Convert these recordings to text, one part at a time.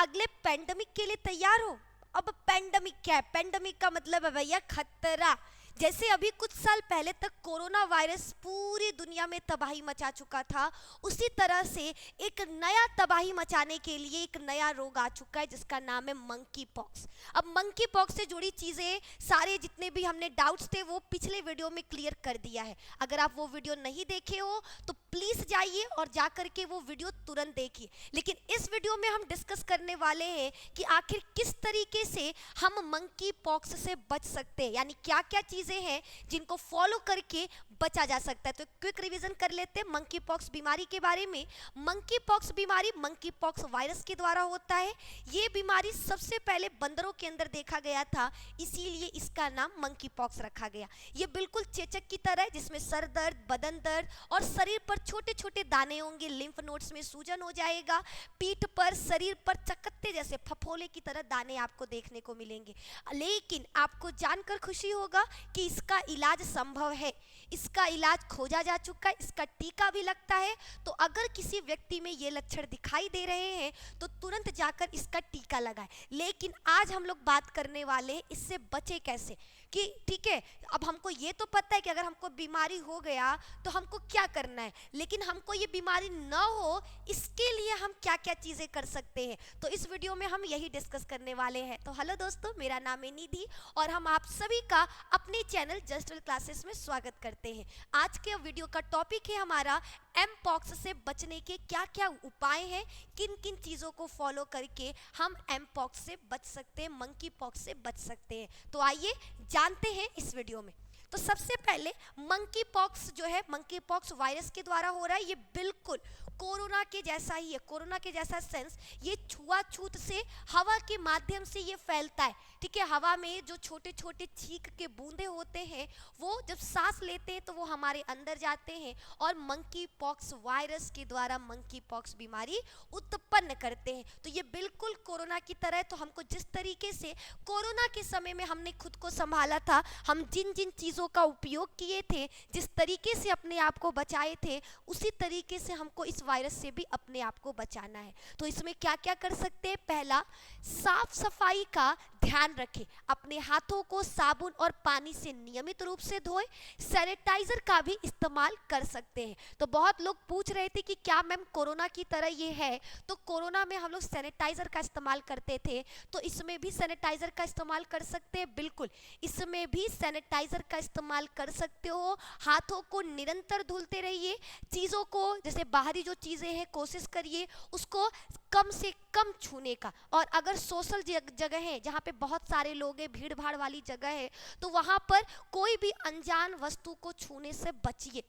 अगले पेंडेमिक के लिए तैयार हो? अब पेंडेमिक क्या है? पेंडेमिक का मतलब है भैया खतरा। जैसे अभी कुछ साल पहले तक कोरोना वायरस पूरी दुनिया में तबाही मचा चुका था, उसी तरह से एक नया तबाही मचाने के लिए एक नया रोग आ चुका है जिसका नाम है मंकी पॉक्स। अब मंकी पॉक्स से जुड़ी चीज़ें, सारे जितने भी हमने डाउट्स थे वो पिछले वीडियो में क्लियर कर दिया है। अगर आप वो वीडियो नहीं देखे हो तो प्लीज़ जाइए और जा करके वो वीडियो तुरंत देखिए। लेकिन इस वीडियो में हम डिस्कस करने वाले हैं कि आखिर किस तरीके से हम मंकी पॉक्स से बच सकते हैं, यानी क्या क्या चीज़ें हैं जिनको फॉलो करके बचा जा सकता है। तो क्विक रिवीजन कर लेते हैं मंकी पॉक्स बीमारी के बारे में। मंकी पॉक्स बीमारी मंकी पॉक्स वायरस के द्वारा होता है। ये बीमारी सबसे पहले बंदरों के अंदर देखा गया था, इसीलिए इसका नाम मंकी पॉक्स रखा गया। ये बिल्कुल चेचक की तरह है जिसमें सर दर्द, बदन दर्द और शरीर पर छोटे छोटे दाने होंगे, लिम्फ नोड्स में सूजन हो जाएगा, पीठ पर, शरीर पर चकत्ते जैसे फफोले की तरह दाने आपको देखने को मिलेंगे। लेकिन आपको जानकर खुशी होगा कि इसका इलाज संभव है। इसका इलाज खोजा जा चुका है, इसका टीका भी लगता है। तो अगर किसी व्यक्ति में ये लक्षण दिखाई दे रहे हैं तो तुरंत जाकर इसका टीका लगाएं। लेकिन आज हम लोग बात करने वाले हैं इससे बचे कैसे, कि ठीक है अब हमको ये तो पता है कि अगर हमको बीमारी हो गया तो हमको क्या करना है, लेकिन हमको ये बीमारी न हो इसके लिए हम क्या क्या चीज़ें कर सकते हैं। तो इस वीडियो में हम यही डिस्कस करने वाले हैं। तो हेलो दोस्तों, मेरा नाम है निधि और हम आप सभी का अपने चैनल जस्ट वेल क्लासेस में स्वागत करते हैं। आज के वीडियो का टॉपिक है हमारा एम पॉक्स से बचने के क्या क्या उपाय हैं, किन किन चीज़ों को फॉलो करके हम एम पॉक्स से बच सकते हैं, मंकी पॉक्स से बच सकते हैं। तो आइए जानते हैं इस वीडियो में। तो सबसे पहले मंकी पॉक्स जो है, मंकी पॉक्स वायरस के द्वारा हो रहा है। ये बिल्कुल कोरोना के जैसा ही है। कोरोना के जैसा सेंस, ये छुआछूत से हवा के माध्यम से ये फैलता है। ठीक है, हवा में जो छोटे छोटे छींक के बूंदे होते हैं वो जब सांस लेते हैं तो वो हमारे अंदर जाते हैं और मंकी पॉक्स वायरस के द्वारा मंकी पॉक्स बीमारी उत्पन्न करते हैं। तो ये बिल्कुल कोरोना की तरह है। तो हमको जिस तरीके से कोरोना के समय में हमने खुद को संभाला था, हम जिन जिन चीज़ों का उपयोग किए थे, जिस तरीके से अपने आप को बचाए थे, उसी तरीके से हमको इस वायरस से भी अपने आप को बचाना है। तो इसमें क्या क्या कर सकते हैं? पहला, साफ सफाई का ध्यान रखें। अपने हाथों को साबुन और पानी से नियमित रूप से धोएं। सैनिटाइजर का भी इस्तेमाल कर सकते हैं। तो बहुत लोग पूछ रहे थे कि क्या मैम कोरोना की तरह ये है? तो कोरोना में हम लोग सैनिटाइजर का इस्तेमाल करते थे, तो इसमें भी सैनिटाइजर का इस्तेमाल कर सकते हैं। बिल्कुल, इसमें भी सैनिटाइजर का इस्तेमाल कर सकते हो। हाथों को निरंतर धुलते रहिए। चीज़ों को, जैसे बाहरी जो चीज़ें हैं, कोशिश करिए उसको कम से कम छूने का। और अगर सोशल जगह है जहाँ पे बहुत सारे लोग हैं, भीड़ भाड़ वाली जगह है, तो वहाँ पर कोई भी अनजान वस्तु को छूने से बचिए।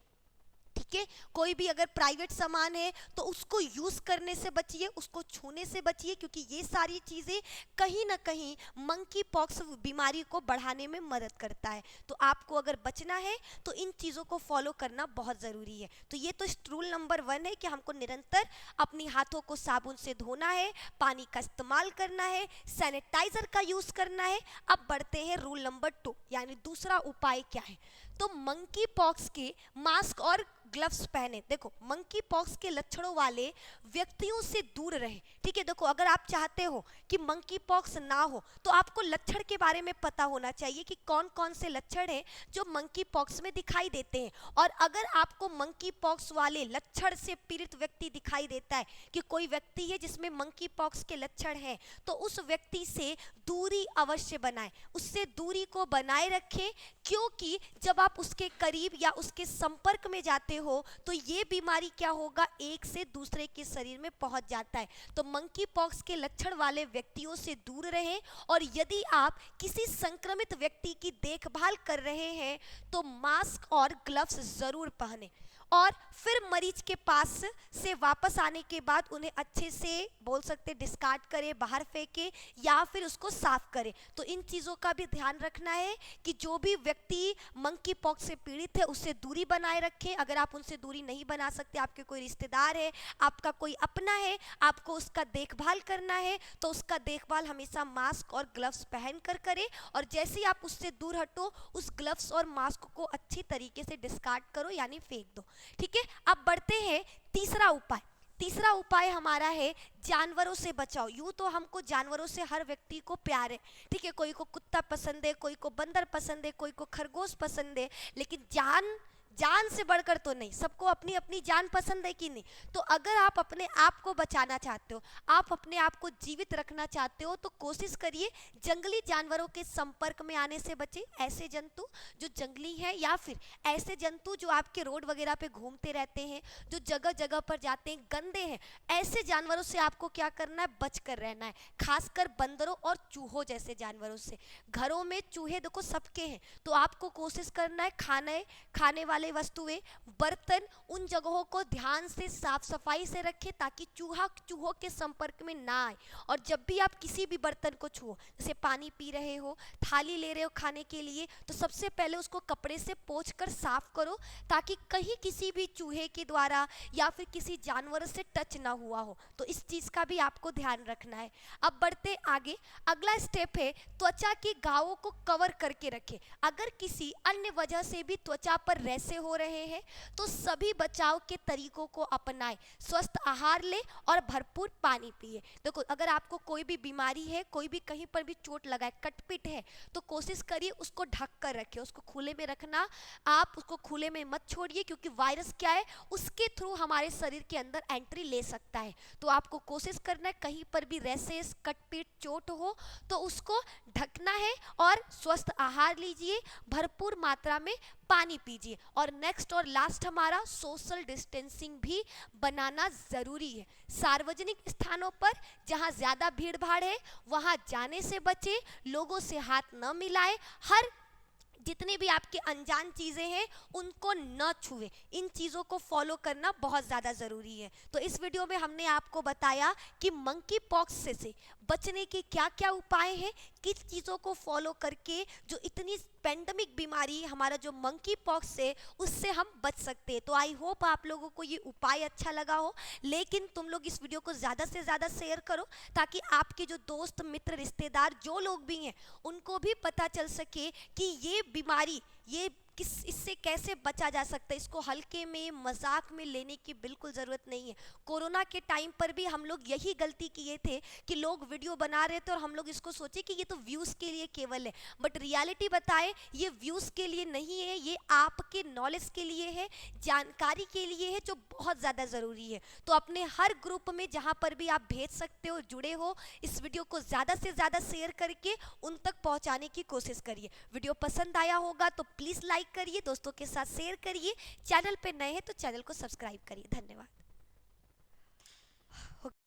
ठीक है, कोई भी अगर प्राइवेट सामान है तो उसको यूज़ करने से बचिए, उसको छूने से बचिए, क्योंकि ये सारी चीज़ें कहीं ना कहीं मंकी पॉक्स बीमारी को बढ़ाने में मदद करता है। तो आपको अगर बचना है तो इन चीज़ों को फॉलो करना बहुत ज़रूरी है। तो ये तो रूल नंबर 1 है कि हमको निरंतर अपनी हाथों को साबुन से धोना है, पानी का इस्तेमाल करना है, सैनिटाइज़र का यूज़ करना है। अब बढ़ते हैं रूल नंबर 2, यानी दूसरा उपाय क्या है। तो मंकी पॉक्स के मास्क और ग्लव्स पहने। देखो, मंकी पॉक्स के लक्षणों वाले व्यक्तियों से दूर रहें। ठीक है, देखो अगर आप चाहते हो कि मंकी पॉक्स ना हो तो आपको लक्षण के बारे में पता होना चाहिए कि कौन कौन से लक्षण हैं जो मंकी पॉक्स में दिखाई देते हैं। और अगर आपको मंकी पॉक्स वाले लक्षण से पीड़ित व्यक्ति दिखाई देता है कि कोई व्यक्ति है जिसमें मंकी पॉक्स के लक्षण हैं, तो उस व्यक्ति से दूरी अवश्य बनाएं, उससे दूरी को बनाए रखें। क्योंकि जब आप उसके करीब या उसके संपर्क में जाते हो तो ये बीमारी क्या होगा, एक से दूसरे के शरीर में पहुंच जाता है। तो मंकी पॉक्स के लक्षण वाले व्यक्तियों से दूर रहें। और यदि आप किसी संक्रमित व्यक्ति की देखभाल कर रहे हैं तो मास्क और ग्लव्स जरूर पहनें। और फिर मरीज के पास से वापस आने के बाद उन्हें अच्छे से, बोल सकते, डिस्कार्ड करें, बाहर फेंके या फिर उसको साफ करें। तो इन चीज़ों का भी ध्यान रखना है कि जो भी व्यक्ति मंकी पॉक्स से पीड़ित है उससे दूरी बनाए रखें। अगर आप उनसे दूरी नहीं बना सकते, आपके कोई रिश्तेदार है, आपका कोई अपना है, आपको उसका देखभाल करना है, तो उसका देखभाल हमेशा मास्क और ग्लव्स पहन कर करें। और जैसे ही आप उससे दूर हटो, उस ग्लव्स और मास्क को अच्छी तरीके से डिस्कार्ड करो, यानी फेंक दो। ठीक है, अब बढ़ते हैं तीसरा उपाय। तीसरा उपाय हमारा है जानवरों से बचाओ। यूँ तो हमको जानवरों से हर व्यक्ति को प्यार है, ठीक है, कोई को कुत्ता पसंद है, कोई को बंदर पसंद है, कोई को खरगोश पसंद है, लेकिन जान से बढ़कर तो नहीं। सबको अपनी अपनी जान पसंद है कि नहीं। तो अगर आप अपने आप को बचाना चाहते हो, आप अपने आप को जीवित रखना चाहते हो, तो कोशिश करिए जंगली जानवरों के संपर्क में आने से बचें। ऐसे जंतु जो जंगली हैं या फिर ऐसे जंतु जो आपके रोड वगैरह पे घूमते रहते हैं, जो जगह जगह पर जाते हैं, गंदे हैं, ऐसे जानवरों से आपको क्या करना है, बच कर रहना है। खासकर बंदरों और चूहों जैसे जानवरों से। घरों में चूहे देखो सबके हैं, तो आपको कोशिश करना है खाने वाले वस्तुएं, बर्तन, उन जगहों को ध्यान से साफ सफाई से रखें ताकि चूहों के संपर्क में ना आए। और जब भी आप किसी भी बर्तन को छुओ, जैसे पानी पी रहे हो, थाली ले रहे हो खाने के लिए, तो सबसे पहले उसको कपड़े से पोंछ कर साफ करो ताकि कहीं किसी भी चूहे के द्वारा या फिर किसी जानवर से टच ना हुआ हो। तो इस चीज़ का भी आपको ध्यान रखना है। अब बढ़ते आगे, अगला स्टेप है त्वचा के घावों को कवर करके रखें। अगर किसी अन्य वजह से भी त्वचा पर रेसे हो रहे हैं तो सभी बचाव के तरीकों को अपनाएं। स्वस्थ आहार लें और भरपूर पानी पिए। देखो अगर आपको कोई भी बीमारी है, कोई भी कहीं पर भी चोट लगा है, कटपिट है, तो कोशिश करिए उसको ढक कर रखें, उसको खुले में रखना। आप उसको खुले में मत छोड़िए क्योंकि वायरस क्या है, उसके थ्रू हमारे शरीर के अंदर एंट्री ले सकता है। तो आपको कोशिश करना है कहीं पर भी रेसेस, कटपिट, चोट हो तो उसको ढकना है और स्वस्थ आहार लीजिए, भरपूर मात्रा में पानी पीजिए। और नेक्स्ट और लास्ट हमारा सोशल डिस्टेंसिंग भी बनाना ज़रूरी है। सार्वजनिक स्थानों पर जहां ज़्यादा भीड़ भाड़ है वहां जाने से बचें, लोगों से हाथ न मिलाएं, हर जितनी भी आपकी अनजान चीज़ें हैं उनको न छुएं। इन चीज़ों को फॉलो करना बहुत ज़्यादा ज़रूरी है। तो इस वीडियो में हमने आपको बताया कि मंकी पॉक्स से बचने के क्या क्या उपाय हैं, किस चीज़ों को फॉलो करके जो इतनी पेंडेमिक बीमारी हमारा जो मंकी पॉक्स है उससे हम बच सकते हैं। तो आई होप आप लोगों को ये उपाय अच्छा लगा हो, लेकिन तुम लोग इस वीडियो को ज़्यादा से ज़्यादा शेयर करो ताकि आपके जो दोस्त, मित्र, रिश्तेदार जो लोग भी हैं उनको भी पता चल सके कि ये बीमारी, ये इससे कैसे बचा जा सकता है। इसको हल्के में, मजाक में लेने की बिल्कुल ज़रूरत नहीं है। कोरोना के टाइम पर भी हम लोग यही गलती किए थे कि लोग वीडियो बना रहे थे और हम लोग इसको सोचे कि ये तो व्यूज़ के लिए केवल है, बट रियलिटी बताए ये व्यूज़ के लिए नहीं है, ये आपके नॉलेज के लिए है, जानकारी के लिए है, जो बहुत ज़्यादा ज़रूरी है। तो अपने हर ग्रुप में जहाँ पर भी आप भेज सकते हो, जुड़े हो, इस वीडियो को ज़्यादा से ज़्यादा शेयर करके उन तक पहुँचाने की कोशिश करिए। वीडियो पसंद आया होगा तो प्लीज़ लाइक करिए, दोस्तों के साथ शेयर करिए। चैनल पे नए हैं तो चैनल को सब्सक्राइब करिए। धन्यवाद।